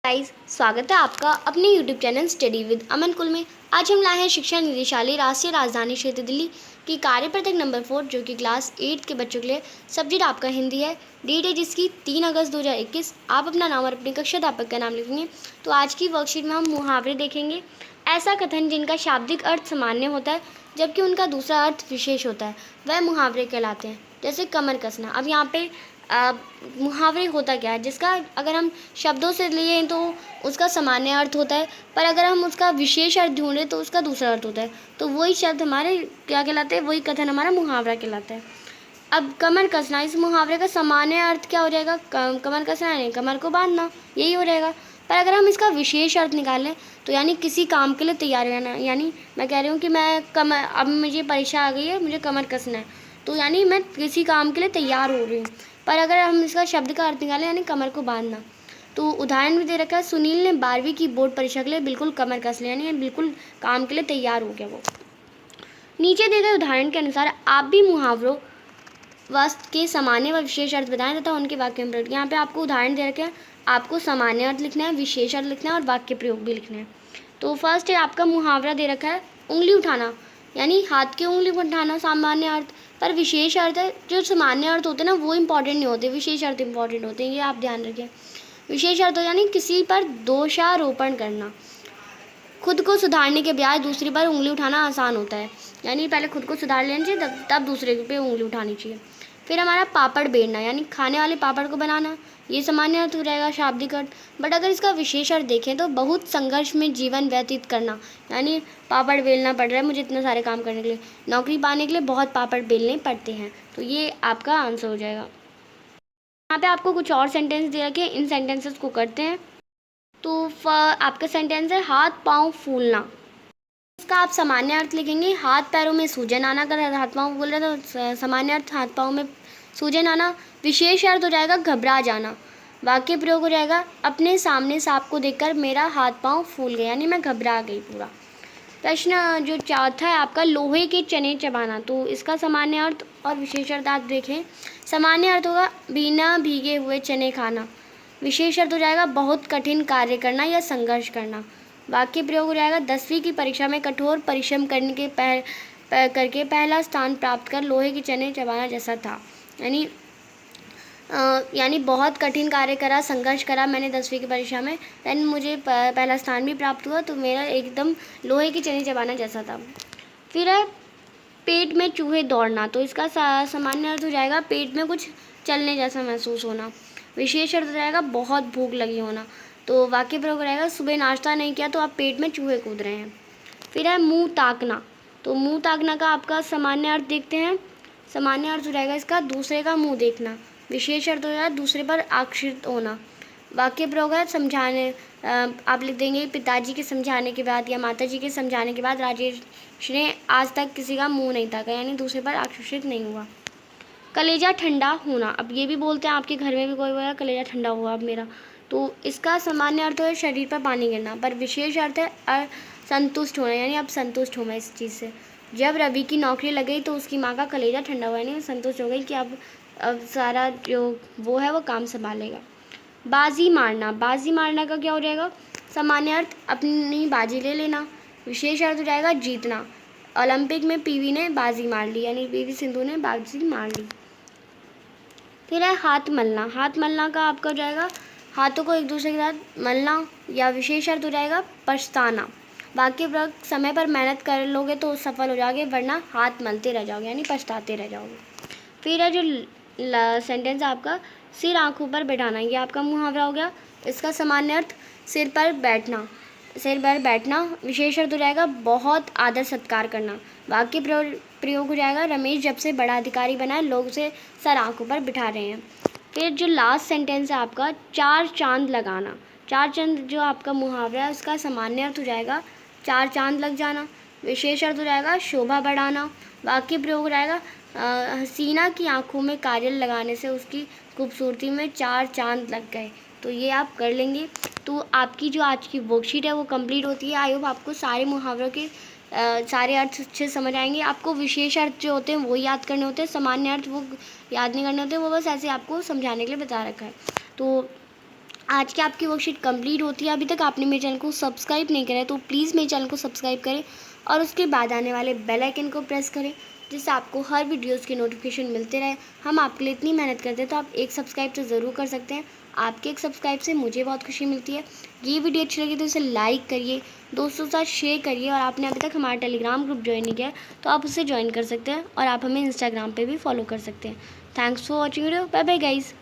Guys, स्वागत है आपका अपने यूट्यूब चैनल स्टडी विद अमन कुल में। आज हम लाए हैं शिक्षा निदेशालय राष्ट्रीय राजधानी क्षेत्र दिल्ली की कार्य पत्रक नंबर 4 जो कि क्लास 8 के बच्चों के लिए सब्जेक्ट आपका हिंदी है। डेट है जिसकी 3 अगस्त 2021। आप अपना नाम और अपने कक्षा अध्यापक का नाम लिखेंगे। तो आज की वर्कशीट में हम मुहावरे देखेंगे। ऐसा कथन जिनका शाब्दिक अर्थ सामान्य होता है जबकि उनका दूसरा अर्थ विशेष होता है वह मुहावरे कहलाते हैं। जैसे कमर कसना। अब यहाँ पे मुहावरे होता क्या है, जिसका अगर हम शब्दों से लिए तो उसका सामान्य अर्थ होता है, पर अगर हम उसका विशेष अर्थ ढूंढें तो उसका दूसरा अर्थ होता है। तो वही शब्द हमारे क्या कहलाते हैं, वही कथन हमारा मुहावरा कहलाता है। अब कमर कसना, इस मुहावरे का सामान्य अर्थ क्या हो जाएगा? कमर कसना यानी कमर को बांधना, यही हो रहेगा। पर अगर हम इसका विशेष अर्थ निकालें तो यानी किसी काम के लिए तैयार रहना। यानी मैं कह रही हूँ कि अब मुझे परीक्षा आ गई है, मुझे कमर कसना है, तो यानी मैं किसी काम के लिए तैयार हो रही हूँ। पर अगर हम इसका शब्द का अर्थ निकालें यानी कमर को बांधना, तो उदाहरण भी दे रखा है। सुनील ने 12वीं की बोर्ड परीक्षा के लिए बिल्कुल कमर कस लिया, यानी बिल्कुल काम के लिए तैयार हो गया वो। नीचे दिए गए उदाहरण के अनुसार आप भी मुहावरों वस्तु के सामान्य व विशेष अर्थ बताएं तथा उनके वाक्य में प्रयोग। यहाँ पे आपको उदाहरण दे रखे हैं, आपको सामान्य अर्थ लिखना है, विशेष अर्थ लिखना है और वाक्य प्रयोग भी लिखना है। तो फर्स्ट है आपका मुहावरा दे रखा है उंगली उठाना, यानी हाथ की उंगली उठाना सामान्य अर्थ। पर विशेष अर्थ है, जो सामान्य अर्थ होते हैं ना वो इंपॉर्टेंट नहीं होते, विशेष अर्थ इंपॉर्टेंट होते हैं, ये आप ध्यान रखें। विशेष अर्थ यानी किसी पर दोषारोपण करना। खुद को सुधारने के बजाय दूसरी पर उंगली उठाना आसान होता है, यानी पहले खुद को सुधार लेना चाहिए तब दूसरे पे उंगली उठानी चाहिए। फिर हमारा पापड़ बेलना, यानी खाने वाले पापड़ को बनाना, ये सामान्य अर्थ हो जाएगा, शाब्दिक अर्थ। बट अगर इसका विशेष अर्थ देखें तो बहुत संघर्ष में जीवन व्यतीत करना, यानी पापड़ बेलना पड़ रहा है मुझे इतने सारे काम करने के लिए, नौकरी पाने के लिए बहुत पापड़ बेलने पड़ते हैं। तो ये आपका आंसर हो जाएगा। यहाँ पे आपको कुछ और सेंटेंस दे रखे हैं, इन सेंटेंसेस को करते हैं। तो आपका सेंटेंस है हाथ पाँव फूलना। इसका आप सामान्य अर्थ लिखेंगे हाथ पैरों में सूजन आना। अगर हाथ पाँव बोल रहे तो सामान्य अर्थ हाथ पाँव में सूजन आना। विशेष अर्थ हो जाएगा घबरा जाना। वाक्य प्रयोग हो जाएगा अपने सामने सांप को देखकर मेरा हाथ पाँव फूल गया, यानी मैं घबरा गई पूरा। प्रश्न जो चौथा है आपका लोहे के चने चबाना। तो इसका सामान्य अर्थ और विशेष अर्थ आप देखें। सामान्य अर्थ होगा बिना भीगे हुए चने खाना। विशेष अर्थ हो जाएगा बहुत कठिन कार्य करना या संघर्ष करना। वाक्य प्रयोग हो जाएगा 10वीं की परीक्षा में कठोर परिश्रम करने के करके पहला स्थान प्राप्त कर लोहे के चने चबाना जैसा था। यानी बहुत कठिन कार्य करा, संघर्ष करा मैंने 10वीं की परीक्षा में, देन मुझे पहला स्थान भी प्राप्त हुआ, तो मेरा एकदम लोहे के चने चबाना जैसा था। फिर है पेट में चूहे दौड़ना। तो इसका सामान्य अर्थ हो जाएगा पेट में कुछ चलने जैसा महसूस होना। विशेष अर्थ हो जाएगा बहुत भूख लगी होना। तो वाक्य प्रयोग हो जाएगा सुबह नाश्ता नहीं किया तो आप पेट में चूहे कूद रहे हैं। फिर है मुंह ताकना। तो मुंह ताकना का आपका सामान्य अर्थ देखते हैं। सामान्य अर्थ हो जाएगा इसका दूसरे का मुंह देखना। विशेष अर्थ हो जाएगा दूसरे पर आकर्षित होना। वाक्य प्रयोग है समझाने, आप लिख देंगे पिताजी के समझाने के बाद या माताजी के समझाने के बाद राजेश ने आज तक किसी का मुंह नहीं ताका, यानी दूसरे पर आकर्षित नहीं हुआ। कलेजा ठंडा होना। अब ये भी बोलते हैं आपके घर में भी कोई बोला कलेजा ठंडा हुआ अब मेरा, तो इसका सामान्य अर्थ है शरीर पर पानी गिरना। पर विशेष अर्थ है संतुष्ट होना, यानी अब संतुष्ट हो मैं इस चीज़ से। जब रवि की नौकरी लग गई तो उसकी माँ का कलेजा ठंडा हुआ, यानी संतुष्ट हो गई कि अब सारा जो वो है वो काम संभालेगा। बाजी मारना। बाजी मारना का क्या हो जाएगा? सामान्य अर्थ अपनी बाजी ले लेना। विशेष अर्थ हो जाएगा जीतना। ओलंपिक में पीवी ने बाजी मार ली, यानी पीवी सिंधु ने बाजी मार ली। फिर है हाथ मलना। हाथ मलना का आपका हो जाएगा हाथों को एक दूसरे के साथ मलना, या विशेष अर्थ हो जाएगा पछताना। वाक्य प्रयोग समय पर मेहनत कर लोगे तो सफल हो जाओगे, वरना हाथ मलते रह जाओगे, यानी पछताते रह जाओगे। फिर है जो सेंटेंस आपका सिर आंखों पर बैठाना, ये आपका मुहावरा हो गया। इसका सामान्य अर्थ सिर पर बैठना। सिर पर बैठना। विशेष अर्थ हो जाएगा बहुत आदर सत्कार करना। वाक्य प्रयोग हो जाएगा रमेश जब से बड़ा अधिकारी बना है लोग उसे सर आंखों पर बिठा रहे हैं। फिर जो लास्ट सेंटेंस है आपका चार चांद लगाना। चार चांद जो आपका मुहावरा है उसका सामान्य अर्थ हो जाएगा चार चांद लग जाना। विशेष अर्थ हो जाएगा शोभा बढ़ाना। वाक्य प्रयोग हो जाएगा हसीना की आंखों में काजल लगाने से उसकी खूबसूरती में चार चांद लग गए। तो ये आप कर लेंगे। तो आपकी जो आज की वर्कशीट है वो कंप्लीट होती है। आई होप आपको सारे मुहावरों के सारे अर्थ अच्छे समझ आएंगे। आपको विशेष अर्थ जो होते हैं वो याद करने होते हैं, सामान्य अर्थ वो याद नहीं करने होते, वो बस ऐसे आपको समझाने के लिए बता रखा है। तो आज की आपकी वर्कशीट कंप्लीट होती है। अभी तक आपने मेरे चैनल को सब्सक्राइब नहीं करा है तो प्लीज़ मेरे चैनल को सब्सक्राइब करें और उसके बाद आने वाले बेल आइकन को प्रेस करें, जिससे आपको हर वीडियोज़ के नोटिफिकेशन मिलते रहे। हम आपके लिए इतनी मेहनत करते हैं तो आप एक सब्सक्राइब तो ज़रूर कर सकते हैं। आपके एक सब्सक्राइब से मुझे बहुत खुशी मिलती है। ये वीडियो अच्छी लगी तो इसे लाइक करिए, दोस्तों के साथ शेयर करिए, और आपने अभी तक हमारा टेलीग्राम ग्रुप ज्वाइन नहीं किया है तो आप उसे ज्वाइन कर सकते हैं, और आप हमें इंस्टाग्राम पे भी फॉलो कर सकते हैं। Thanks for watching video. Bye bye guys.